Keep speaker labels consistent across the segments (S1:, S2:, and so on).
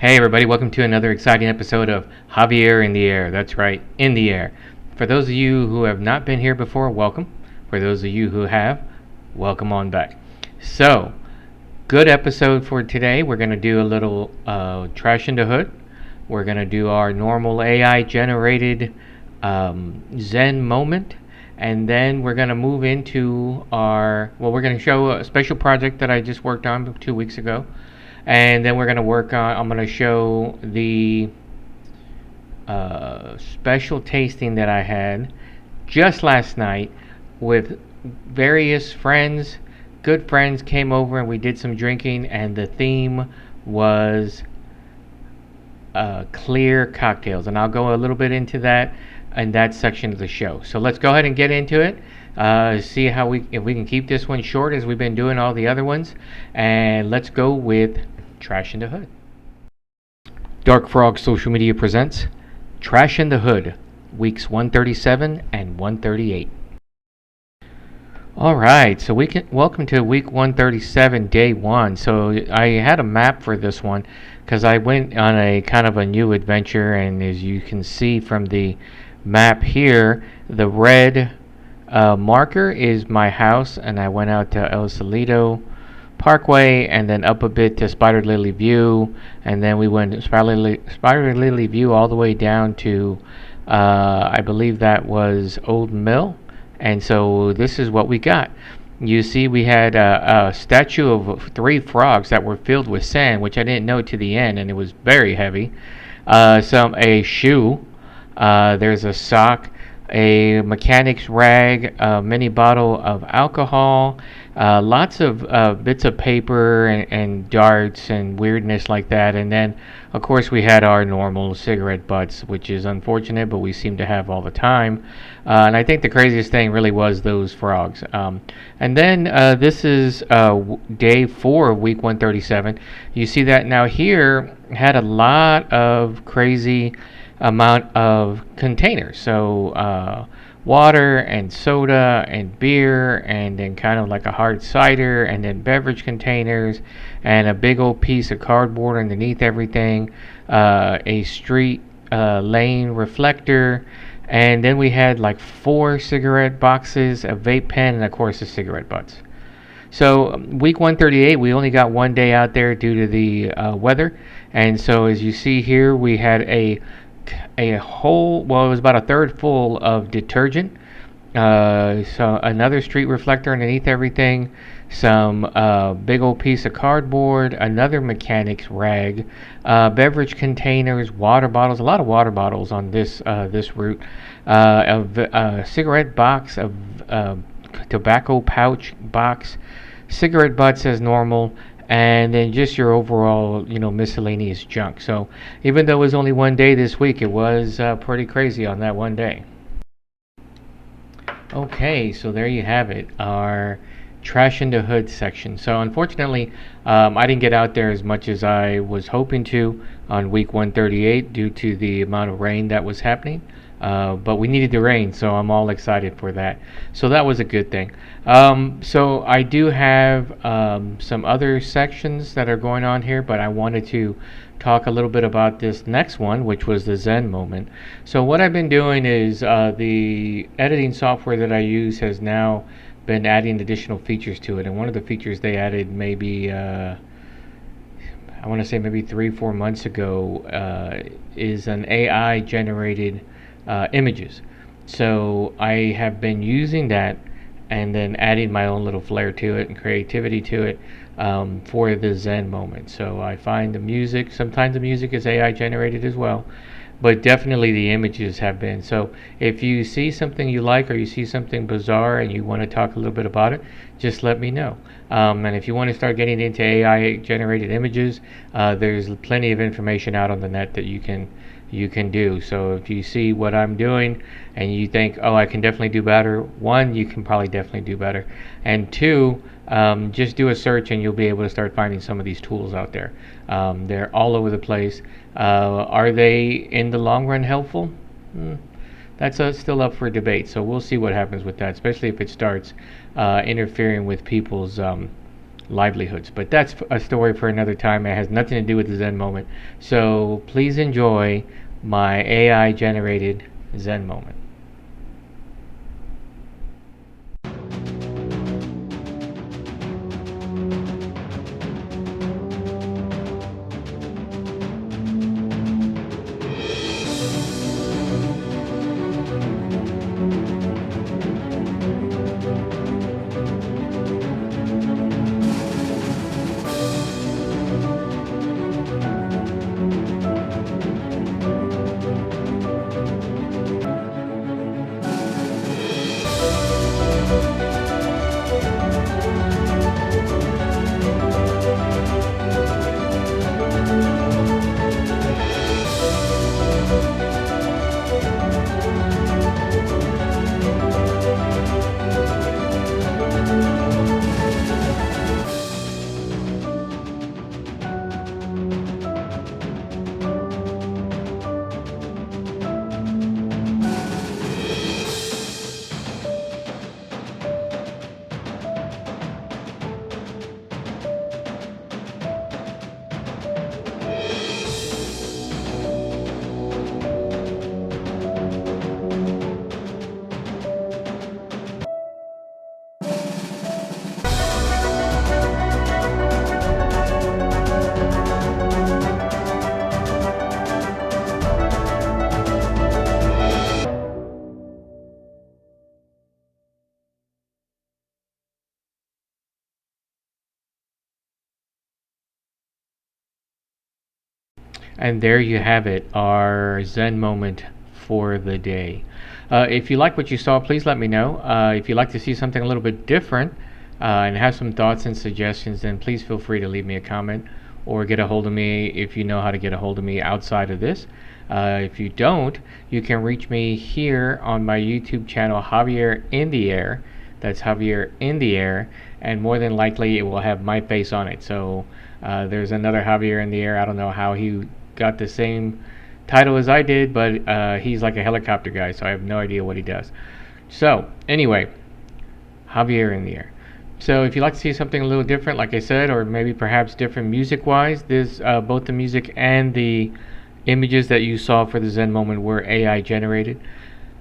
S1: Hey everybody, welcome to another exciting episode of Javier in the Air. That's right, in the air. For those of you who have not been here before, welcome. For those of you who have, welcome on back. So, good episode for today. We're going to do a little trash in the hood. We're going to do our normal AI generated Zen moment. And then we're going to move into we're going to show a special project that I just worked on 2 weeks ago. And then we're going to I'm going to show the special tasting that I had just last night with various friends. Good friends came over and we did some drinking, and the theme was clear cocktails. And I'll go a little bit into that in that section of the show. So let's go ahead and get into it. See if we can keep this one short as we've been doing all the other ones. And let's go with Trash in the Hood. Dark Frog Social Media presents Trash in the Hood, weeks 137 and 138. Alright, so welcome to week 137, day 1. So I had a map for this one because I went on a kind of a new adventure, and as you can see from the map here, the red marker is my house, and I went out to El Salito Parkway and then up a bit to Spider Lily View, and then we went Spider Lily View all the way down to I believe that was Old Mill. And so this is what we got. You see, we had a statue of 3 frogs that were filled with sand, which I didn't know to the end, and it was very heavy. A shoe, there's a sock, a mechanic's rag, a mini bottle of alcohol, lots of bits of paper and darts and weirdness like that. And then, of course, we had our normal cigarette butts, which is unfortunate, but we seem to have all the time. And I think the craziest thing really was those frogs. And then this is day 4 of week 137. You see that now here had a lot of crazy amount of containers. So water and soda and beer, and then kind of like a hard cider, and then beverage containers, and a big old piece of cardboard underneath everything, a street lane reflector, and then we had like 4 cigarette boxes, a vape pen, and of course the cigarette butts. So week 138, we only got one day out there due to the weather, and so as you see here, we had a whole, well, it was about a third full of detergent, so another street reflector underneath everything, some big old piece of cardboard, another mechanic's rag, beverage containers, water bottles, a lot of water bottles on this route, a cigarette box, of tobacco pouch box, cigarette butts as normal, and then just your overall, miscellaneous junk. So even though it was only one day this week, it was pretty crazy on that one day. Okay, so there you have it, our trash in the hood section. So unfortunately, I didn't get out there as much as I was hoping to on week 138 due to the amount of rain that was happening. But we needed the rain, so I'm all excited for that. So that was a good thing. So I do have some other sections that are going on here, but I wanted to talk a little bit about this next one, which was the Zen Moment. So what I've been doing is the editing software that I use has now been adding additional features to it, and one of the features they added maybe I want to say maybe 3-4 months ago is an AI generated images. So I have been using that and then adding my own little flair to it and creativity to it for the Zen Moment. So I find sometimes the music is AI generated as well, but definitely the images have been. So if you see something you like, or you see something bizarre and you want to talk a little bit about it, just let me know. And if you want to start getting into AI generated images, there's plenty of information out on the net that you can do. So if you see what I'm doing and you think, oh, I can definitely do better, 1, you can probably definitely do better, and 2, just do a search and you'll be able to start finding some of these tools out there. They're all over the place. Are they in the long run helpful? That's still up for debate, so we'll see what happens with that, especially if it starts interfering with people's livelihoods. But that's a story for another time. It has nothing to do with the Zen moment. So please enjoy my AI generated Zen moment. And there you have it, our Zen moment for the day. If you like what you saw, please let me know. If you'd like to see something a little bit different and have some thoughts and suggestions, then please feel free to leave me a comment or get a hold of me if you know how to get a hold of me outside of this. If you don't, you can reach me here on my YouTube channel, Javier In The Air. That's Javier In The Air, and more than likely it will have my face on it. So there's another Javier In The Air. I don't know how he got the same title as I did, but he's like a helicopter guy, so I have no idea what he does. So anyway, Javier In The Air. So if you'd like to see something a little different, like I said, or maybe perhaps different music-wise, this both the music and the images that you saw for the Zen moment were AI generated.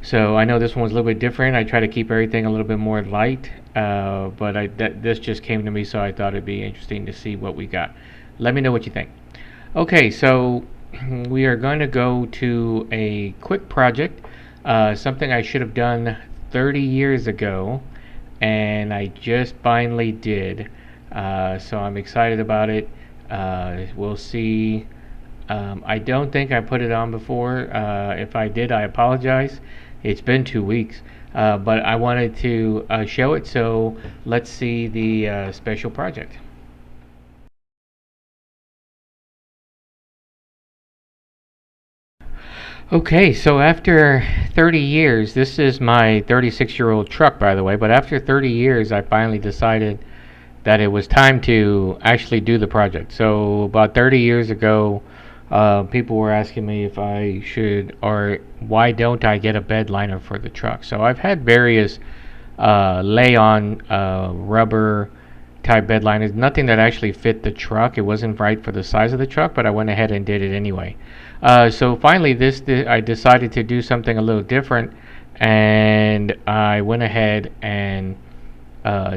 S1: So I know this one was a little bit different. I try to keep everything a little bit more light, but this just came to me, so I thought it'd be interesting to see what we got. Let me know what you think. Okay, so we are going to go to a quick project, something I should have done 30 years ago, and I just finally did. So I'm excited about it. We'll see. I don't think I put it on before. If I did, I apologize. It's been 2 weeks, but I wanted to show it, so let's see the special project. Okay, so after 30 years, this is my 36-year-old truck, by the way, but after 30 years, I finally decided that it was time to actually do the project. So about 30 years ago, people were asking me if I should or why don't I get a bed liner for the truck. So I've had various lay-on rubber type bed liners, nothing that actually fit the truck. It wasn't right for the size of the truck, but I went ahead and did it anyway. So finally, I decided to do something a little different, and I went ahead and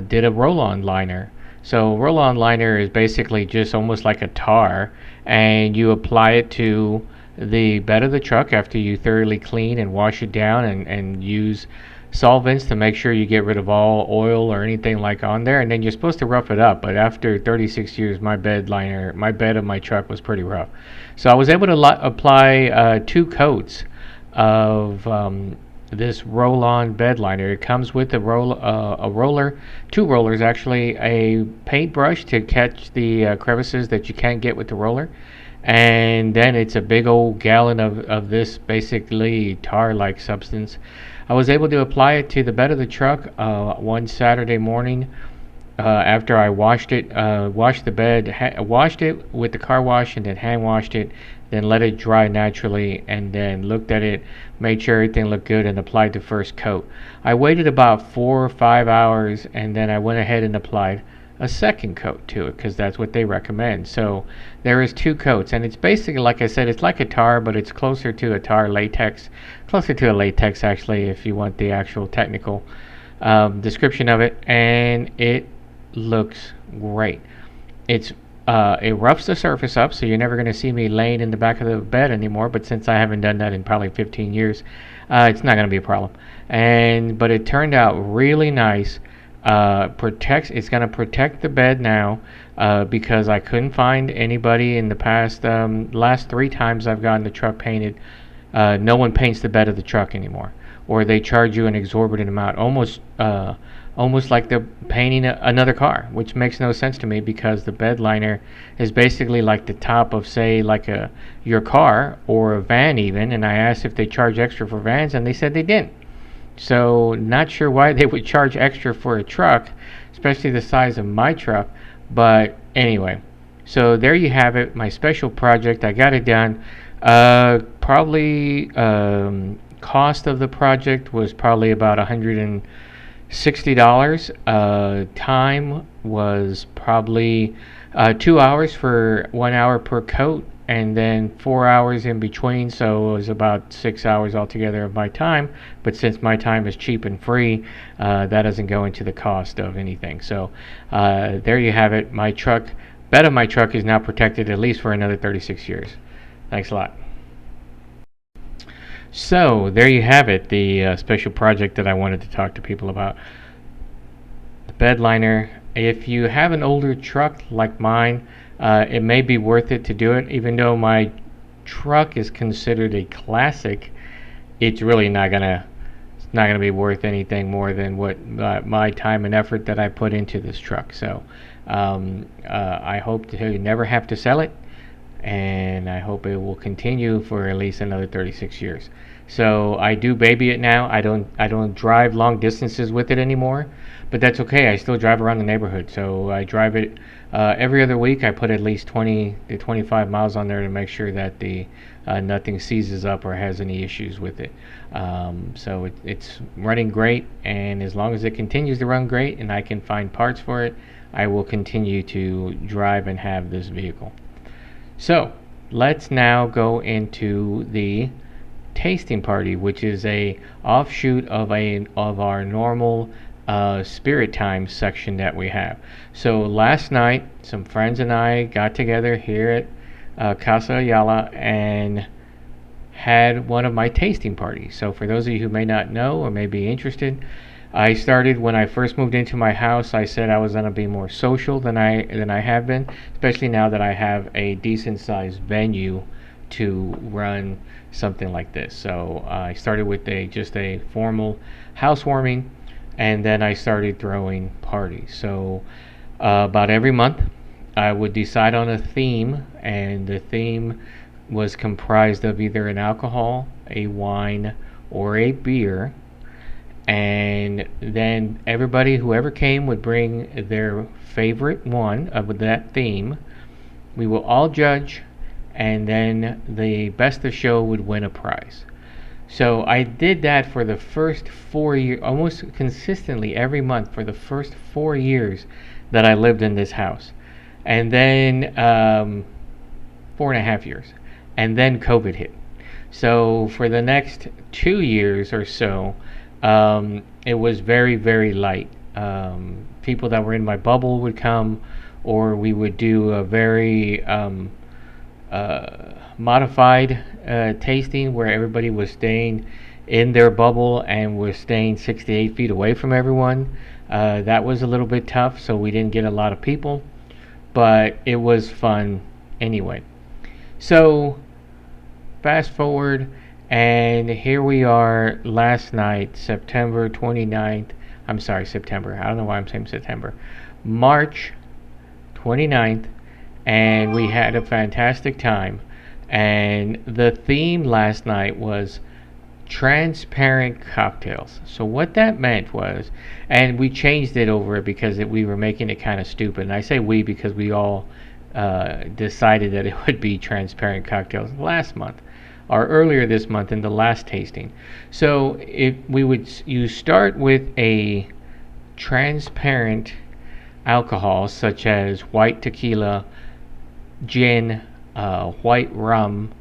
S1: did a roll-on liner. So roll-on liner is basically just almost like a tar, and you apply it to the bed of the truck after you thoroughly clean and wash it down and use solvents to make sure you get rid of all oil or anything like on there, and then you're supposed to rough it up. But after 36 years, my bed of my truck was pretty rough. So I was able to apply 2 coats of this roll-on bed liner. It comes with a roller, 2 rollers actually, a paintbrush to catch the crevices that you can't get with the roller, and then it's a big old gallon of this basically tar-like substance. I was able to apply it to the bed of the truck one Saturday morning after I washed it, washed the bed, washed it with the car wash, and then hand washed it, then let it dry naturally, and then looked at it, made sure everything looked good, and applied the first coat. I waited about 4 or 5 hours, and then I went ahead and applied a second coat to it because that's what they recommend. So there is two coats, and it's basically, like I said, it's like a tar, but it's closer to a tar latex, closer to a latex actually, if you want the actual technical description of it, and it looks great. It roughs the surface up, so you're never going to see me laying in the back of the bed anymore. But since I haven't done that in probably 15 years, it's not going to be a problem. But it turned out really nice. Protects. It's going to protect the bed now because I couldn't find anybody in the past last 3 times I've gotten the truck painted. No one paints the bed of the truck anymore, or they charge you an exorbitant amount, almost like they're painting another car, which makes no sense to me because the bed liner is basically like the top of, say, like your car or a van even. And I asked if they charge extra for vans, and they said they didn't. So not sure why they would charge extra for a truck, especially the size of my truck. But anyway, so there you have it, my special project. I got it done. Probably cost of the project was probably about $160. Time was probably 2 hours for 1 hour per coat, and then 4 hours in between, so it was about 6 hours altogether of my time. But since my time is cheap and free, that doesn't go into the cost of anything. So there you have it. My truck, bed of my truck, is now protected at least for another 36 years. Thanks a lot. So there you have it, the special project that I wanted to talk to people about. The bed liner. If you have an older truck like mine, it may be worth it to do it. Even though my truck is considered a classic, it's really not gonna be worth anything more than what my time and effort that I put into this truck. So I hope to never have to sell it, and I hope it will continue for at least another 36 years. So I do baby it now. I don't drive long distances with it anymore, but that's okay. I still drive around the neighborhood. So I drive it every other week. I put at least 20 to 25 miles on there to make sure that the nothing seizes up or has any issues with it. So it's running great, and as long as it continues to run great and I can find parts for it, I will continue to drive and have this vehicle. So let's now go into the tasting party, which is a offshoot of our normal spirit time section that we have. So last night, some friends and I got together here at Casa Ayala and had one of my tasting parties. So for those of you who may not know or may be interested, I started when I first moved into my house. I said I was going to be more social than I have been, especially now that I have a decent sized venue to run something like this. So I started with just a formal housewarming, and then I started throwing parties. So about every month I would decide on a theme, and the theme was comprised of either an alcohol, a wine, or a beer. And then whoever came, would bring their favorite one of that theme. We will all judge, and then the best of show would win a prize. So I did that for the first 4 years, almost consistently every month for the first 4 years that I lived in this house. And then 4.5 years. And then COVID hit. So for the next 2 years or so, it was very, very light. People that were in my bubble would come, or we would do a very modified tasting where everybody was staying in their bubble and was staying 6 to 8 feet away from everyone. That was a little bit tough, so we didn't get a lot of people, but it was fun anyway. So fast forward, and here we are last night, September 29th. I'm sorry, September. I don't know why I'm saying September. March 29th, and we had a fantastic time. And the theme last night was transparent cocktails. So what that meant was, and we changed it over because we were making it kind of stupid. And I say we because we all decided that it would be transparent cocktails last month, or earlier this month in the last tasting. So you start with a transparent alcohols such as white tequila, gin, white rum,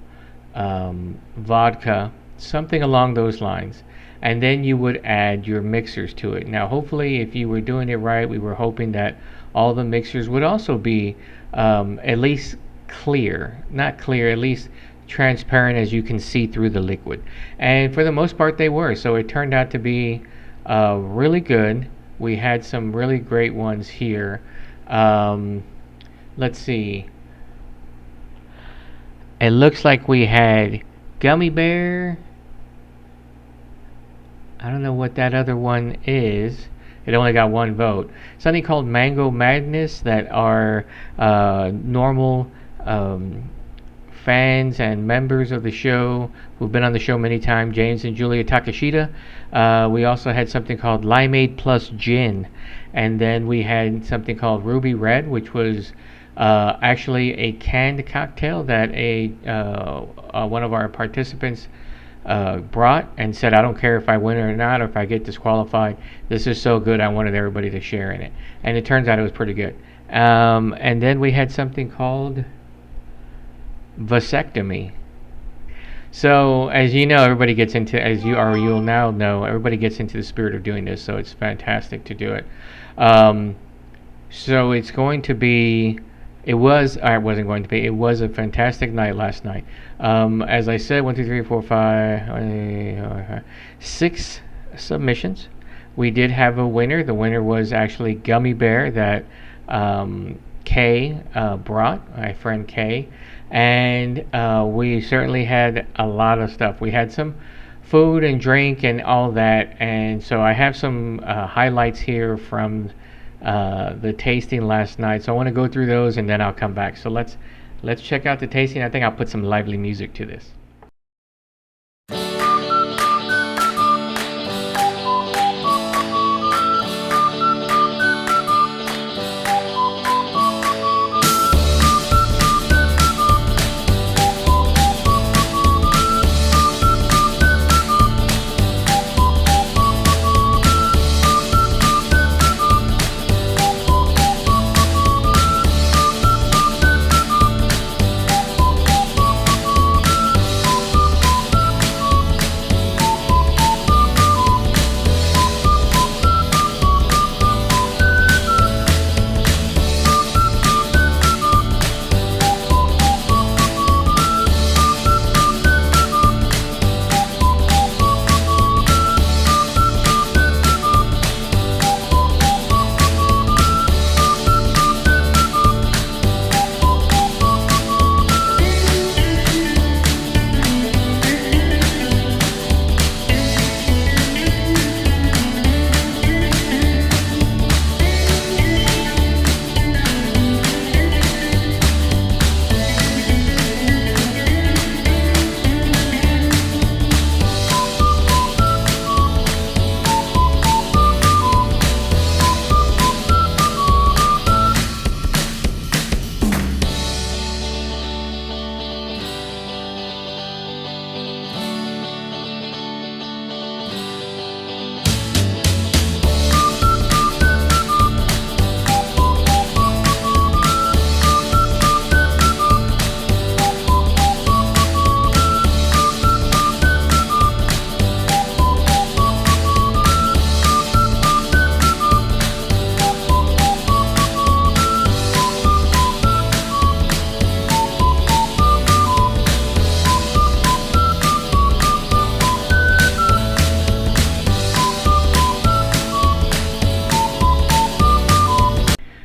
S1: vodka, something along those lines. And then you would add your mixers to it. Now, hopefully, if you were doing it right, we were hoping that all the mixers would also be at least clear, not clear, at least transparent as you can see through the liquid. And for the most part, they were. So it turned out to be really good. We had some really great ones here. Let's see. It looks like we had gummy bear. I don't know what that other one is. It only got one vote. Something called Mango Madness that are normal fans and members of the show who've been on the show many times, James and Julia Takashita. We also had something called Limeade Plus Gin. And then we had something called Ruby Red, which was actually a canned cocktail that one of our participants brought and said, I don't care if I win or not, or if I get disqualified. This is so good, I wanted everybody to share in it. And it turns out it was pretty good. And then we had something called vasectomy. So, as you know, everybody gets into, you'll now know, everybody gets into the spirit of doing this, so it's fantastic to do it. So it's going to be, it was a fantastic night last night. As I said, 1, 2, 3, 4, 5, 6 submissions. We did have a winner. The winner was actually Gummy Bear that Kay brought, my friend Kay. And we certainly had a lot of stuff. We had some food and drink and all that. And so I have some highlights here from the tasting last night. So I want to go through those and then I'll come back. So let's check out the tasting. I think I'll put some lively music to this.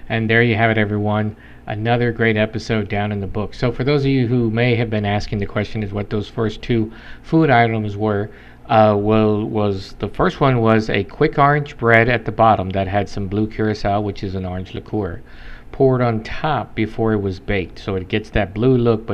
S1: And there you have it, everyone. Another great episode down in the book. So for those of you who may have been asking the question is what those first two food items were, was the first one was a quick orange bread at the bottom that had some blue curacao, which is an orange liqueur, poured on top before it was baked. So it gets that blue look,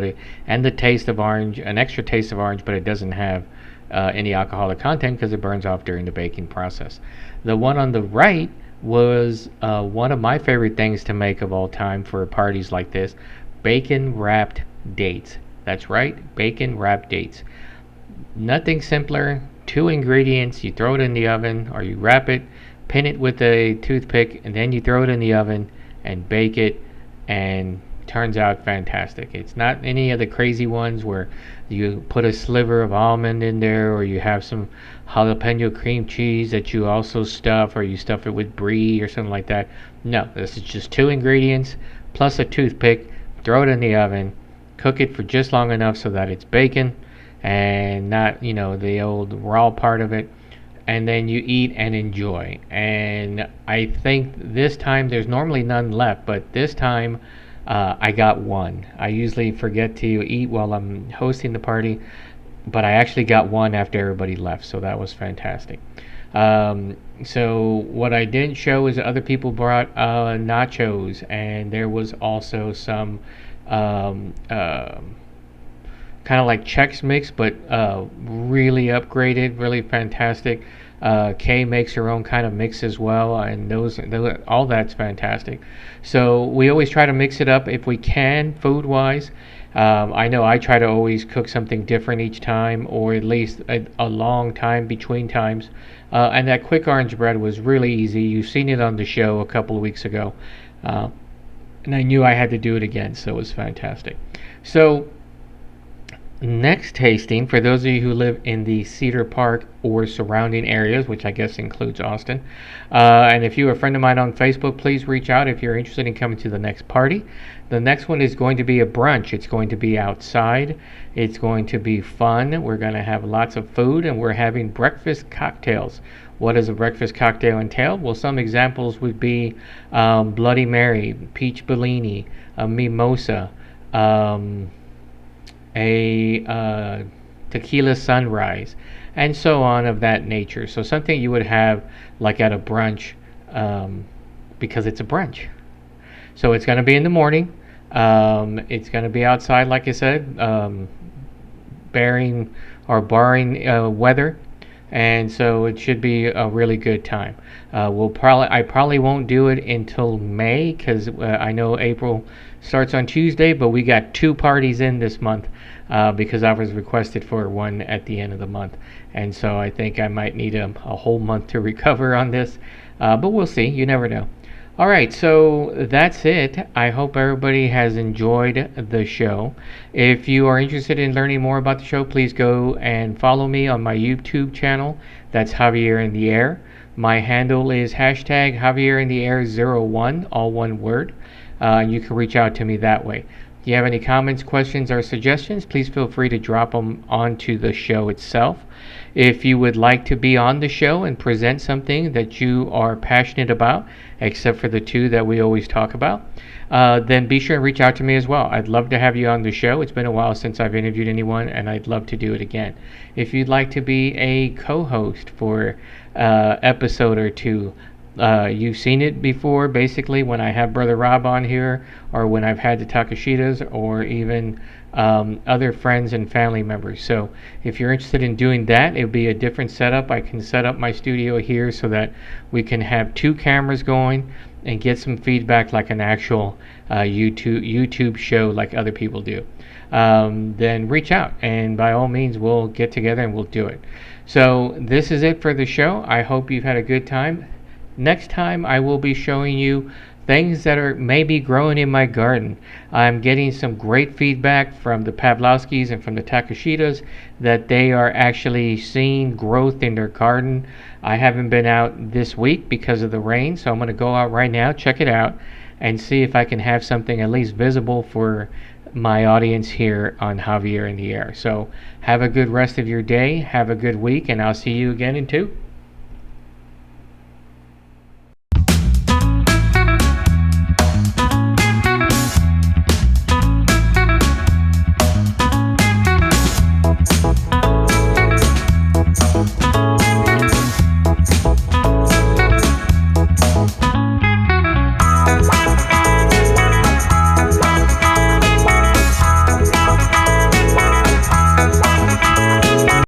S1: and the taste of orange, an extra taste of orange, but it doesn't have any alcoholic content because it burns off during the baking process. The one on the right was one of my favorite things to make of all time for parties like this: bacon wrapped dates. That's right, bacon wrapped dates. Nothing simpler. 2 ingredients. You throw it in the oven, or you wrap it, pin it with a toothpick, and then you throw it in the oven. and bake it, and turns out fantastic. It's not any of the crazy ones where you put a sliver of almond in there, or you have some jalapeno cream cheese that you also stuff, or you stuff it with brie or something like that. No, this is just two ingredients plus a toothpick. Throw it in the oven, cook it for just long enough so that it's bacon and not, the old raw part of it, and then you eat and enjoy. And I think this time there's normally none left, but this time I got one. I usually forget to eat while I'm hosting the party, but I actually got one after everybody left, so that was fantastic. So what I didn't show is other people brought nachos, and there was also some um, uh, kind of like Chex Mix, but really upgraded, really fantastic. Kay makes her own kind of mix as well, and those all that's fantastic. So we always try to mix it up if we can, food wise. I know I try to always cook something different each time, or at least a long time between times. And that quick orange bread was really easy. You've seen it on the show a couple of weeks ago. Uh, and I knew I had to do it again, so it was fantastic. So next tasting, for those of you who live in the Cedar Park or surrounding areas, which I guess includes Austin, and if you're a friend of mine on Facebook, please reach out if you're interested in coming to the next party. The next one is going to be a brunch. It's going to be outside. It's going to be fun. We're going to have lots of food, and we're having breakfast cocktails. What does a breakfast cocktail entail? Well, some examples would be Bloody Mary, peach Bellini, a mimosa, a tequila sunrise, and so on of that nature. So something you would have like at a brunch, because it's a brunch. So it's going to be in the morning. It's going to be outside, like I said, bearing or barring weather, and so it should be a really good time. I probably won't do it until May, because I know April starts on Tuesday, but we got two parties in this month, because I was requested for one at the end of the month, and so I think I might need a whole month to recover on this, but we'll see. You never know. All right, so that's it. I hope everybody has enjoyed the show. If you are interested in learning more about the show, please go and follow me on my YouTube channel. That's Javier in the Air. My handle is hashtag Javier in the Air 01, all one word. You can reach out to me that way. If you have any comments, questions, or suggestions, please feel free to drop them onto the show itself. If you would like to be on the show and present something that you are passionate about, except for the two that we always talk about, then be sure and reach out to me as well. I'd love to have you on the show. It's been a while since I've interviewed anyone, and I'd love to do it again. If you'd like to be a co-host for episode or two, you've seen it before, basically, when I have Brother Rob on here, or when I've had the Takashitas, or even other friends and family members. So if you're interested in doing that, it would be a different setup. I can set up my studio here so that we can have two cameras going and get some feedback like an actual YouTube show like other people do. Then reach out, and by all means, we'll get together and we'll do it. So this is it for the show. I hope you've had a good time. Next time I will be showing you things that are maybe growing in my garden. I'm getting some great feedback from the Pavlovskis and from the Takashitas that they are actually seeing growth in their garden. I haven't been out this week because of the rain, so I'm going to go out right now, check it out, and see if I can have something at least visible for my audience here on Javier in the Air. So have a good rest of your day, have a good week, and I'll see you again in 2.